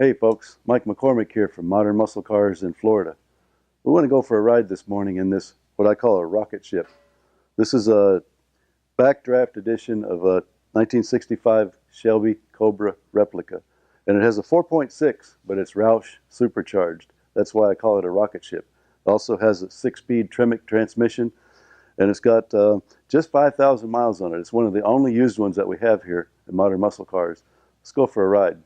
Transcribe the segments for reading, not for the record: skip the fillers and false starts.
Hey folks, Mike McCormick here from Modern Muscle Cars in Florida. We want to go for a ride this morning in this, what I call a rocket ship. This is a backdraft edition of a 1965 Shelby Cobra Replica. And it has a 4.6, but it's Roush Supercharged. That's why I call it a rocket ship. It also has a 6-speed Tremec transmission, and it's got just 5,000 miles on it. It's one of the only used ones that we have here at Modern Muscle Cars. Let's go for a ride.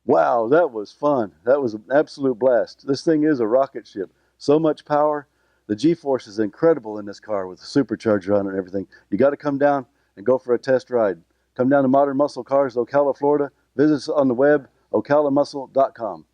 Wow, that was fun. That was an absolute blast. This thing is a rocket ship. So much power. The G-force is incredible in this car with the supercharger on it and everything. You got to come down and go for a test ride. Come down to Modern Muscle Cars, Ocala, Florida. Visit us on the web, ocalamuscle.com.